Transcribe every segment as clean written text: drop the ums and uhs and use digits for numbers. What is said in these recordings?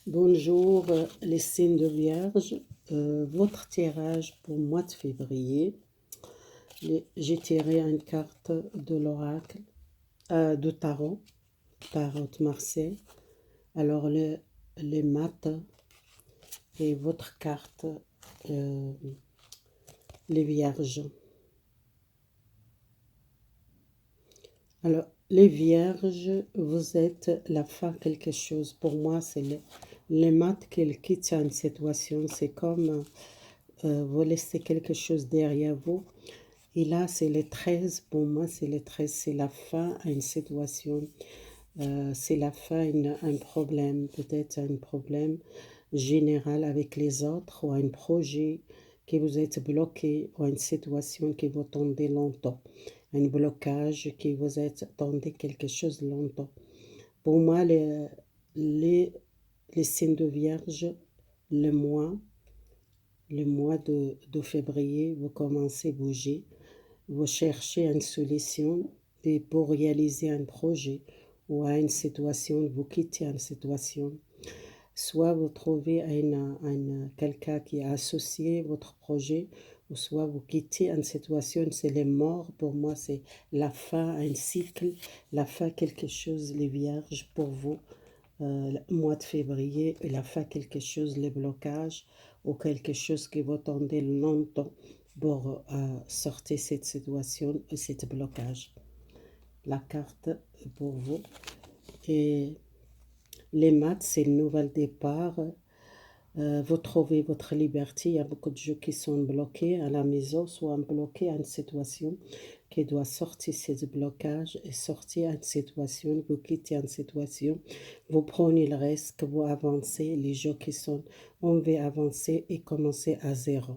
Bonjour les signes de Vierge, votre tirage pour le mois de février. J'ai tiré une carte de l'oracle, de tarot de Marseille. Alors les maths et votre carte, les Vierges. Alors les Vierges, vous êtes la fin quelque chose. Pour moi, c'est les maths qui quittent une situation. C'est comme vous laissez quelque chose derrière vous. Et là, c'est les 13. Pour moi, c'est les 13. C'est la fin à une situation. C'est la fin à un problème. Peut-être un problème général avec les autres ou un projet que vous êtes bloqué ou une situation que vous attendez longtemps. Un blocage que vous attendez quelque chose longtemps. Pour moi, les, les signes de Vierge, le mois, de février, vous commencez à bouger, vous cherchez une solution et pour réaliser un projet ou à une situation, vous quittez une situation. Soit vous trouvez quelqu'un qui est associé à votre projet, ou soit vous quittez une situation, c'est les morts. Pour moi, c'est la fin, un cycle, la fin quelque chose, les vierges pour vous. Le mois de février, la fin quelque chose, les blocages, ou quelque chose que vous attendez longtemps pour sortir cette situation, cet blocage. La carte pour vous. Et les maths, c'est le nouvel départ. Vous trouvez votre liberté. Il y a beaucoup de gens qui sont bloqués à la maison, soit bloqués à une situation qui doit sortir ces blocages et sortir à une situation, vous quittez une situation, vous prenez le risque, vous avancez. Les gens qui sont, on veut avancer et commencer à zéro.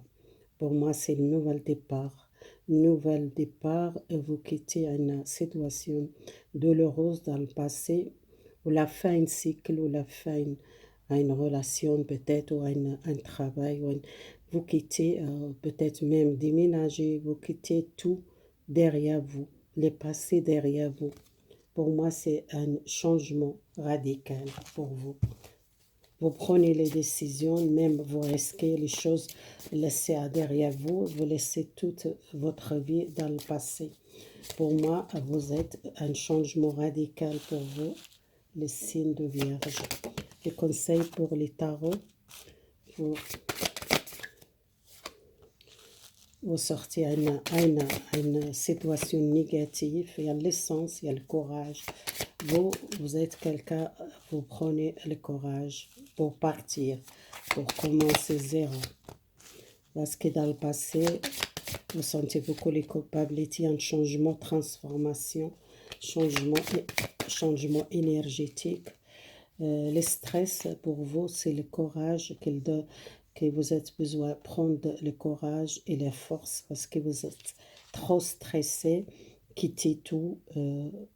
Pour moi, c'est le nouvel départ. Nouvel départ, et vous quittez une situation douloureuse dans le passé, ou la fin d'un cycle, ou la fin à une relation peut-être, ou un travail, vous quittez, peut-être même déménager, vous quittez tout derrière vous, les passés derrière vous. Pour moi, c'est un changement radical pour vous. Vous prenez les décisions, même vous risquez les choses, laissez derrière vous, vous laissez toute votre vie dans le passé. Pour moi, vous êtes un changement radical pour vous, les signes de Vierge. Les conseils pour les tarots, vous sortez une situation négative, il y a l'essence, il y a le courage. Vous êtes quelqu'un, vous prenez le courage pour partir, pour commencer zéro. Parce que dans le passé, vous sentez beaucoup les culpabilités, un changement, transformation, changement énergétique. Le stress, pour vous, c'est le courage que vous avez besoin de prendre le courage et la force parce que vous êtes trop stressé. Quittez tout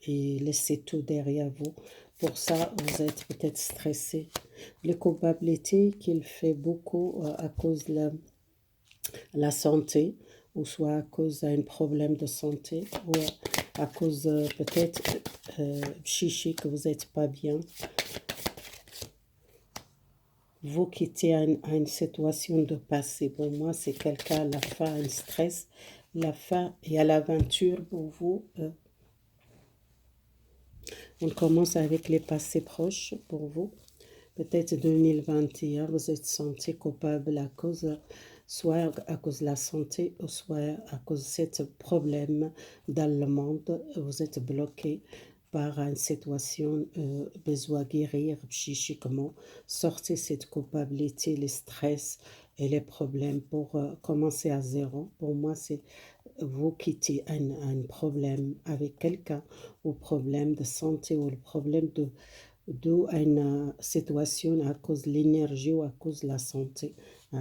et laissez tout derrière vous. Pour ça, vous êtes peut-être stressé. La culpabilité qu'il fait beaucoup à cause de la santé, ou soit à cause d'un problème de santé, ou à cause peut-être chichi que vous n'êtes pas bien. Vous quittez une situation de passé. Pour moi, c'est quelqu'un, la fin, un stress, la fin et à l'aventure pour vous. On commence avec les passés proches pour vous. Peut-être 2021, vous êtes senti coupable à cause, soit à cause de la santé, ou soit à cause de ce problème dans le monde. Vous êtes bloqué par une situation, besoin de guérir psychiquement. Sortez cette culpabilité, le stress et les problèmes pour commencer à zéro. Pour moi, c'est vous quittez un problème avec quelqu'un, ou problème de santé, ou le problème d'une situation à cause de l'énergie ou à cause de la santé.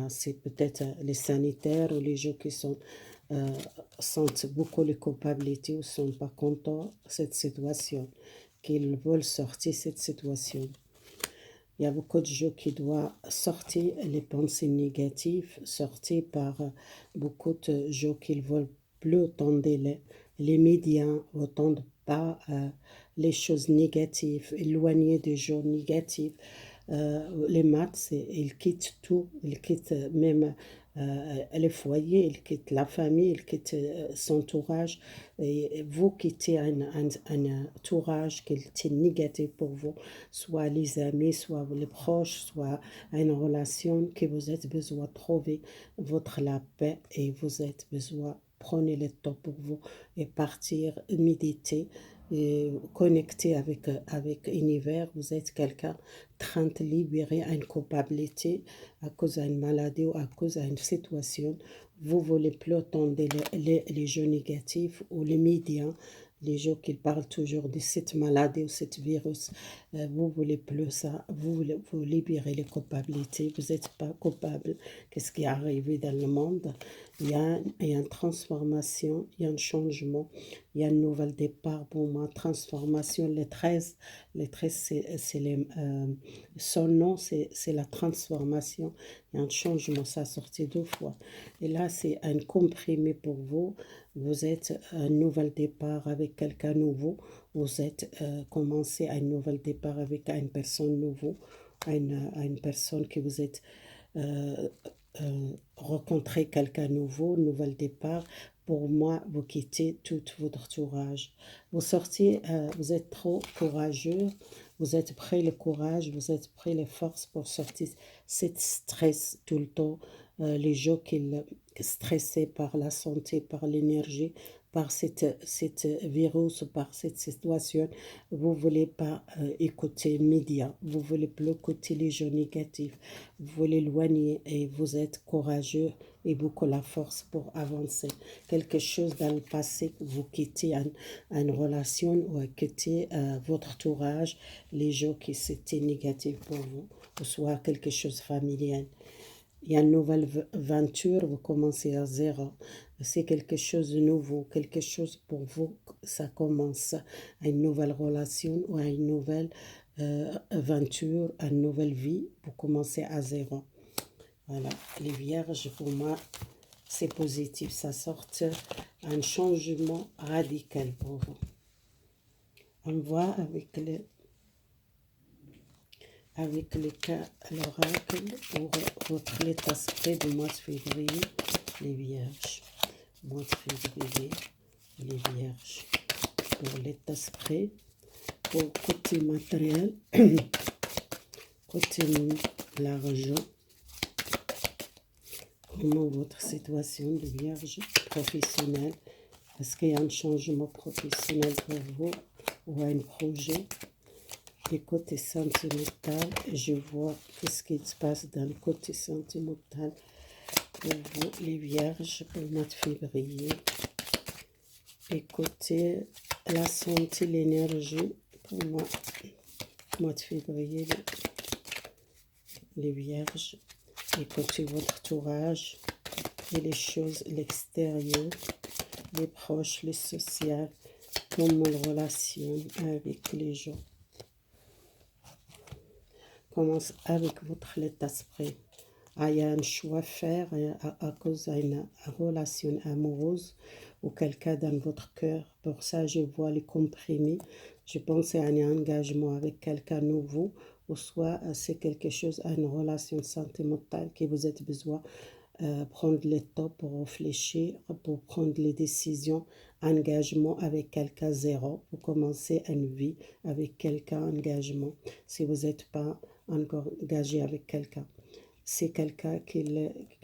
C'est peut-être les sanitaires ou les gens qui sentent beaucoup de culpabilité ou ne sont pas contents de cette situation, qu'ils veulent sortir de cette situation. Il y a beaucoup de gens qui doivent sortir les pensées négatives, sortir par beaucoup de gens qui ne veulent plus entendre les médias, entendre pas les choses négatives, éloigner des gens négatifs. Les maths, ils quittent tout, ils quittent même les foyers, ils quittent la famille, ils quittent son entourage. Et vous quittez un entourage qui est négatif pour vous, soit les amis, soit les proches, soit une relation que vous avez besoin de trouver votre la paix et vous avez besoin. Prenez le temps pour vous et partir méditer et connecter avec l'univers. Vous êtes quelqu'un train de libérer une culpabilité à cause d'une maladie ou à cause d'une situation. Vous voulez plus entendre les jeux négatifs ou les médias, les gens qui parlent toujours de cette maladie ou cette virus. Vous voulez plus ça. Vous voulez vous libérer les culpabilités. Vous n'êtes pas coupable. Qu'est-ce qui est arrivé dans le monde? Il y a une transformation, il y a un changement, il y a un nouvel départ pour moi. Transformation, les 13 son nom, c'est la transformation. Il y a un changement, ça a sorti 2 fois. Et là, c'est un comprimé pour vous. Vous êtes un nouvel départ avec quelqu'un nouveau. Vous êtes commencé un nouvel départ avec une personne nouveau, une personne que vous êtes rencontrer quelqu'un nouveau, nouvel départ. Pour moi, vous quittez tout votre entourage. Vous sortez, vous êtes trop courageux, vous êtes pris le courage, vous êtes pris les forces pour sortir cette stress tout le temps. Les gens qui stressés par la santé, par l'énergie, par cette virus, par cette situation, vous ne voulez pas écouter les médias, vous ne voulez plus écouter les gens négatifs, vous voulez éloigner et vous êtes courageux et beaucoup la force pour avancer. Quelque chose dans le passé, vous quittez une relation ou quittez votre entourage, les gens qui c'était négatif pour vous, ou soit quelque chose de familial. Il y a une nouvelle aventure, vous commencez à zéro. C'est quelque chose de nouveau, quelque chose pour vous, ça commence à une nouvelle relation ou à une nouvelle aventure, à une nouvelle vie, vous commencez à zéro. Voilà, les vierges, pour moi, c'est positif, ça sort un changement radical pour vous. On voit avec les cas à l'oracle pour votre état d'esprit du mois de février, les vierges. Mois de février, les vierges. Pour l'état d'esprit, pour côté matériel, côté l'argent, comment votre situation de vierge professionnelle, est-ce qu'il y a un changement professionnel pour vous ou un projet? Et côté sentimental, je vois ce qui se passe dans le côté sentimental pour vous, les vierges, pour le mois de février. Et côté la santé, l'énergie, pour moi, mois de février, les vierges. Et côté votre entourage, et les choses, l'extérieur, les proches, les sociales, comment les relations avec les gens. Commence avec votre état d'esprit. Il y a un choix à faire à cause d'une relation amoureuse ou quelqu'un dans votre cœur. Pour ça, je vois les comprimés. Je pense à un engagement avec quelqu'un nouveau ou soit c'est quelque chose, une relation sentimentale que vous avez besoin prendre le temps pour réfléchir, pour prendre les décisions, engagement avec quelqu'un zéro, vous commencez une vie avec quelqu'un, engagement, si vous n'êtes pas encore engagé avec quelqu'un. C'est quelqu'un qui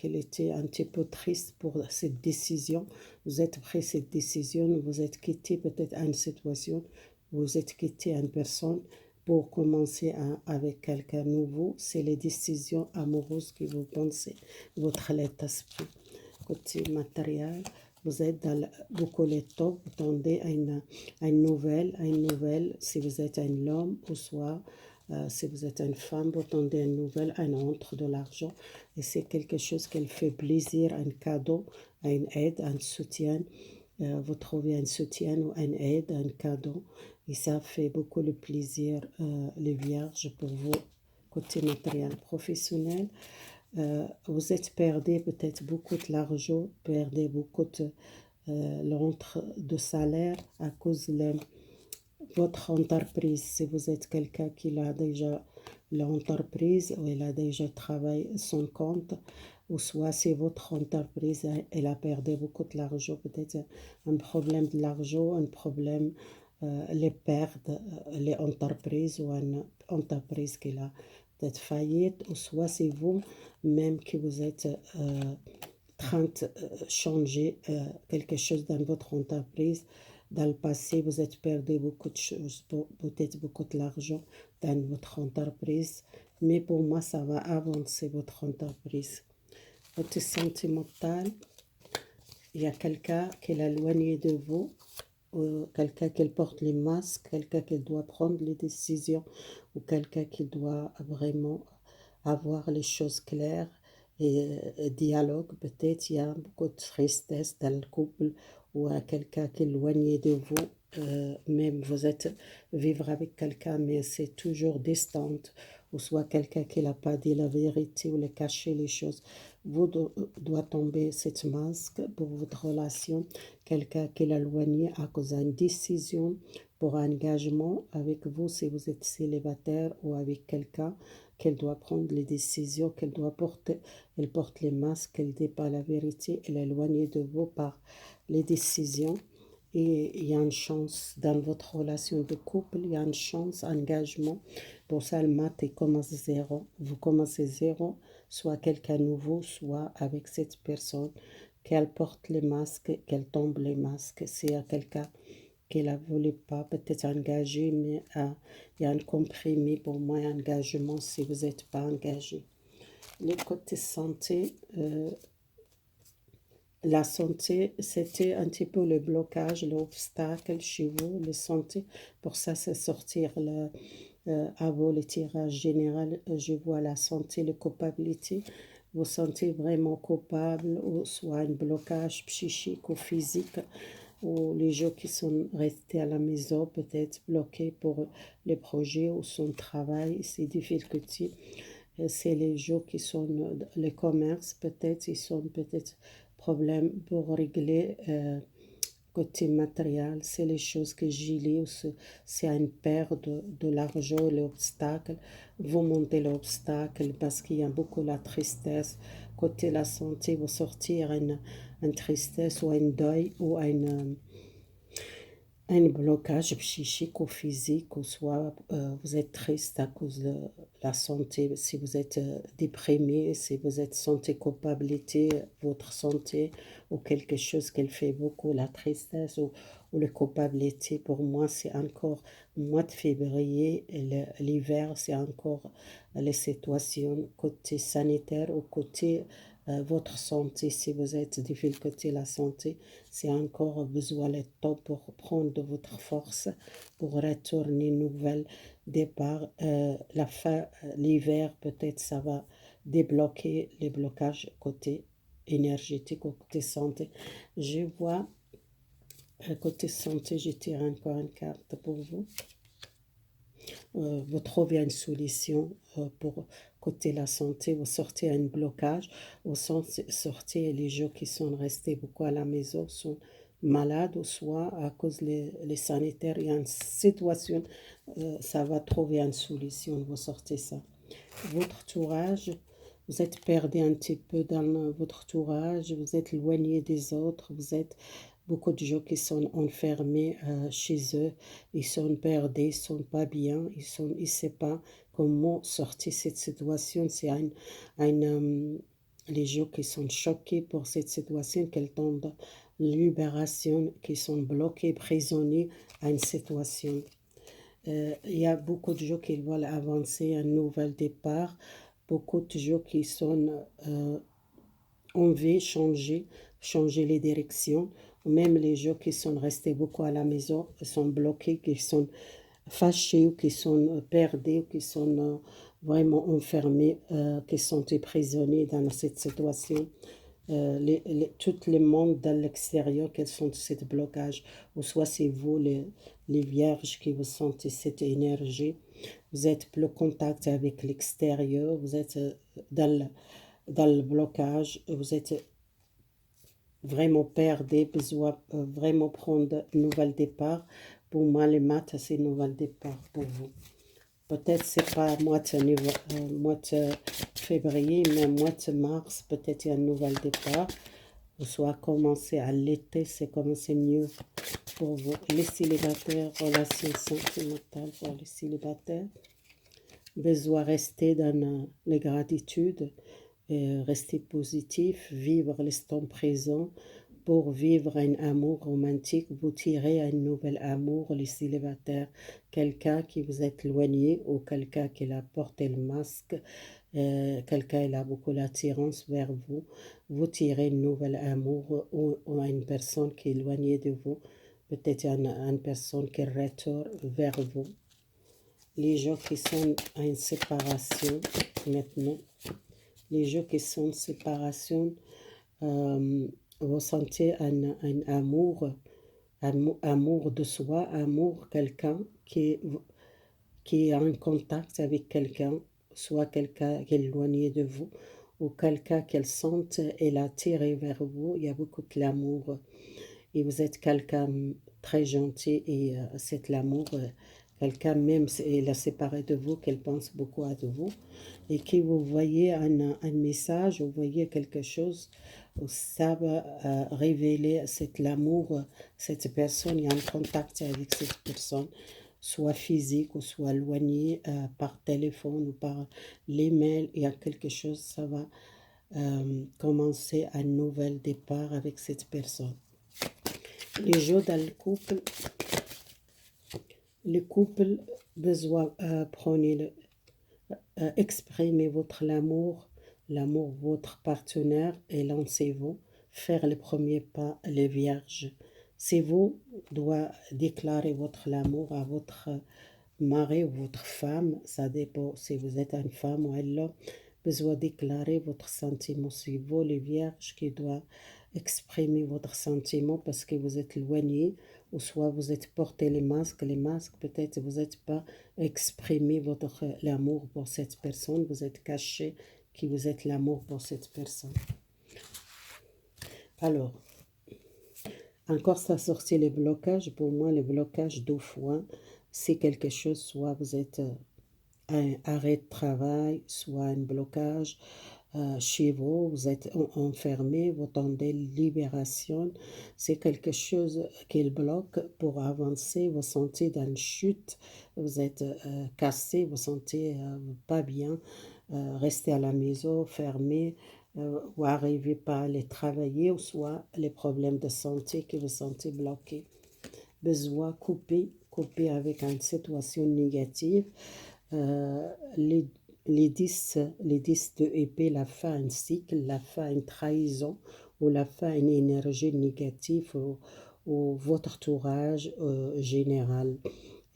était un petit peu triste pour cette décision. Vous êtes pris cette décision, vous êtes quitté peut-être à une situation, vous êtes quitté à une personne pour commencer avec quelqu'un nouveau. C'est les décisions amoureuses que vous pensez, votre état d'esprit. Côté matériel, vous êtes dans beaucoup de temps, vous attendez à une nouvelle, si vous êtes un homme ou soit si vous êtes une femme, vous attendez une nouvelle, un entre de l'argent. Et c'est quelque chose qui fait plaisir, un cadeau, une aide, un soutien. Vous trouvez un soutien ou une aide, un cadeau. Et ça fait beaucoup de plaisir, les vierges, pour vous, côté matériel professionnel. Vous êtes perdu peut-être beaucoup de l'argent, perdez beaucoup de l'entre de salaire à cause de votre entreprise. Si vous êtes quelqu'un qui a déjà l'entreprise où elle a déjà travaillé son compte, ou soit c'est votre entreprise, elle a perdu beaucoup de l'argent, peut-être un problème de l'argent, un problème, les pertes, les entreprises ou une entreprise qui a peut-être faillite, ou soit c'est vous-même qui vous êtes train de changer quelque chose dans votre entreprise. Dans le passé, vous êtes perdu beaucoup de choses, peut-être beaucoup de l'argent dans votre entreprise, mais pour moi, ça va avancer votre entreprise. Votre santé mentale, il y a quelqu'un qui est éloigné de vous, quelqu'un qui porte les masques, quelqu'un qui doit prendre les décisions, ou quelqu'un qui doit vraiment avoir les choses claires et dialogue. Peut-être il y a beaucoup de tristesse dans le couple, ou à quelqu'un qui est éloigné de vous, même vous êtes vivre avec quelqu'un, mais c'est toujours distante, ou soit quelqu'un qui n'a pas dit la vérité ou le caché les choses. Vous doit tomber cette masque pour votre relation, quelqu'un qui est éloigné à cause d'une décision pour un engagement avec vous si vous êtes célibataire, ou avec quelqu'un qu'elle doit prendre les décisions, qu'elle doit porter, elle porte les masques, elle ne dit pas la vérité, elle est éloignée de vous par les décisions. Et il y a une chance dans votre relation de couple, il y a une chance, engagement. Pour ça, le mat commence zéro. Vous commencez zéro, soit quelqu'un nouveau, soit avec cette personne, qu'elle porte les masques, qu'elle tombe les masques. S'il y a quelqu'un qu'elle ne voulait pas peut-être engager, mais il y a un compromis pour moi, un engagement si vous n'êtes pas engagé. Les côtés santé, la santé, c'était un petit peu le blocage, l'obstacle chez vous, la santé. Pour ça, c'est sortir avant le tirage général. Je vois la santé, la culpabilité. Vous sentez vraiment coupable, ou soit un blocage psychique ou physique, ou les gens qui sont restés à la maison, peut-être bloqués pour les projets ou son travail, ces difficultés. C'est les gens qui sont les commerces, peut-être, ils sont peut-être problèmes pour régler côté matériel. C'est les choses que j'ai lues, c'est une perte de l'argent, l'obstacle. Vous montez l'obstacle parce qu'il y a beaucoup de tristesse. Côté la santé, vous sortir une tristesse ou un deuil ou un blocage psychique ou physique, ou soit vous êtes triste à cause de la santé, si vous êtes déprimé, si vous êtes santé culpabilité, votre santé, ou quelque chose qu'elle fait beaucoup, la tristesse ou la culpabilité. Pour moi, c'est encore mois de février, l'hiver, c'est encore les situations côté sanitaire ou côté votre santé. Si vous êtes difficulté la santé, c'est encore besoin de temps pour prendre votre force, pour retourner nouvelle départ. La fin, l'hiver, peut-être ça va débloquer les blocages côté énergétique ou côté santé. Je vois côté santé, je tire encore une carte pour vous. Vous trouvez une solution pour côté la santé, vous sortez un blocage, vous sortez les gens qui sont restés beaucoup à la maison, sont malades, ou soit à cause les sanitaires, il y a une situation, ça va trouver une solution, vous sortez ça. Votre entourage, vous êtes perdu un petit peu dans votre entourage, vous êtes éloigné des autres, vous êtes beaucoup de gens qui sont enfermés chez eux, ils sont perdus, ils sont pas bien, ils ne savent pas comment sortir de cette situation. C'est les gens qui sont choqués pour cette situation, qu'elle tombe libération, qui sont bloqués, prisonniers à une situation. Il y a beaucoup de gens qui veulent avancer un nouvel départ, beaucoup de gens qui sont envie de changer les directions, ou même les gens qui sont restés beaucoup à la maison, sont bloqués, qui sont fâchés, ou qui sont perdus, ou qui sont vraiment enfermés, qui sont prisonniers dans cette situation. Tout le monde dans l'extérieur qui sont ce blocage, ou soit c'est vous les vierges qui vous sentez cette énergie, vous êtes plus en contact avec l'extérieur, vous êtes dans le blocage, vous êtes vraiment perdu, besoin vraiment prendre un nouvel départ. Pour moi, les maths, c'est un nouvel départ pour vous. Peut-être c'est pas mois de février, mais mois de mars, peut-être il y a un nouvel départ. Ou soit commencer à l'été, c'est commencer mieux pour vous. Les célibataires, relations sentimentales pour les célibataires. Besoin de rester dans les gratitudes, rester positif, vivre l'instant présent pour vivre un amour romantique. Vous tirez un nouvel amour, les célibataires, quelqu'un qui vous est éloigné ou quelqu'un qui a porté le masque, quelqu'un qui a beaucoup d'attirance vers vous. Vous tirez un nouvel amour ou une personne qui est éloignée de vous, peut-être une personne qui retourne vers vous. Les gens qui sont en séparation maintenant, les gens qui sont en séparation, vous sentez un amour de soi, amour quelqu'un qui est en contact avec quelqu'un, soit quelqu'un qui est éloigné de vous, ou quelqu'un qu'elle sente, elle a attiré vers vous, il y a beaucoup de l'amour, et vous êtes quelqu'un très gentil, et c'est l'amour, quelqu'un même si elle a séparé de vous, qu'elle pense beaucoup à vous, et que vous voyez un message, vous voyez quelque chose, ça va révéler cet amour, cette personne est en contact avec cette personne, soit physique ou soit éloigné par téléphone ou par les mails, il y a quelque chose, ça va commencer un nouvel départ avec cette personne. Les jeux dans le couple besoin prenez exprimez votre amour de votre partenaire et lancez-vous, faire le premier pas, les vierges. Si vous doit déclarer votre amour à votre mari ou votre femme, ça dépend si vous êtes une femme ou un homme, besoin déclarer votre sentiment. C'est vous, les vierges, qui doit exprimer votre sentiment parce que vous êtes éloigné, ou soit vous êtes porté les masques, peut-être vous n'êtes pas exprimé votre l'amour pour cette personne, vous êtes caché que vous êtes l'amour pour cette personne. Alors, encore ça sorti les blocages, pour moi les blocages 2 fois, c'est quelque chose, soit vous êtes un arrêt de travail, soit un blocage chez vous, vous êtes enfermé, vous attendez libération, c'est quelque chose qui bloque pour avancer, vous sentez dans une chute, vous êtes cassé, vous sentez pas bien, rester à la maison, fermé, ou arrivez pas à aller travailler, ou soit les problèmes de santé que vous sentez bloqués. Besoin couper avec une situation négative. Les 10 de épée, la fin un cycle, la fin une trahison, ou la fin une énergie négative, ou votre entourage général.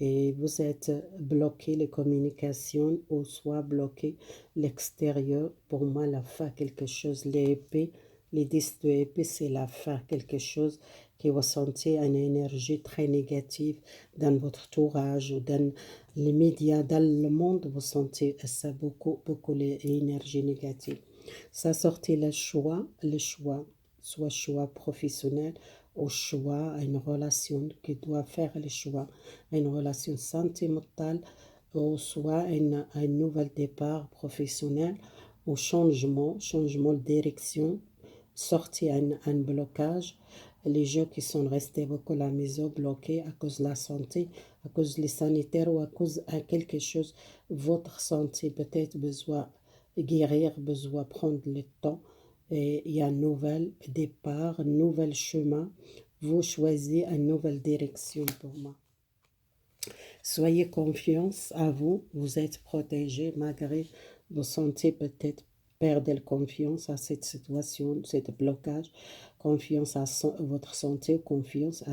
Et vous êtes bloqué les communications, ou soit bloqué l'extérieur. Pour moi, la fin, quelque chose, les 10 de épée, c'est la fin, quelque chose que vous sentez une énergie très négative dans votre entourage ou dans les médias, dans le monde, vous sentez ça beaucoup l'énergie négative. Ça sortit le choix, soit choix professionnel, au choix, une relation qui doit faire le choix, une relation sentimentale, ou soit un nouvel départ professionnel, ou changement de direction, sortir un blocage. Les gens qui sont restés beaucoup à la maison bloqués à cause de la santé, à cause des sanitaires ou à cause de quelque chose, votre santé peut-être besoin guérir, besoin prendre le temps. Et il y a un nouvel départ, un nouvel chemin. Vous choisissez une nouvelle direction pour moi. Soyez confiance à vous, vous êtes protégé malgré vous sentez peut-être perdre confiance à cette situation, cet blocage, confiance à votre santé, confiance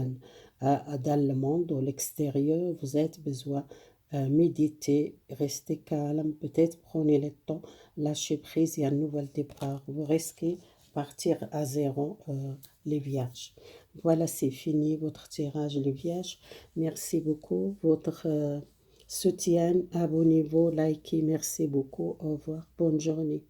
dans le monde, à l'extérieur, vous êtes besoin méditer, rester calme, peut-être prenez le temps, lâcher prise et un nouvel départ. Vous risquez partir à zéro, les vierges. Voilà, c'est fini votre tirage, les vierges. Merci beaucoup. Votre soutien, abonnez-vous, likez. Merci beaucoup. Au revoir. Bonne journée.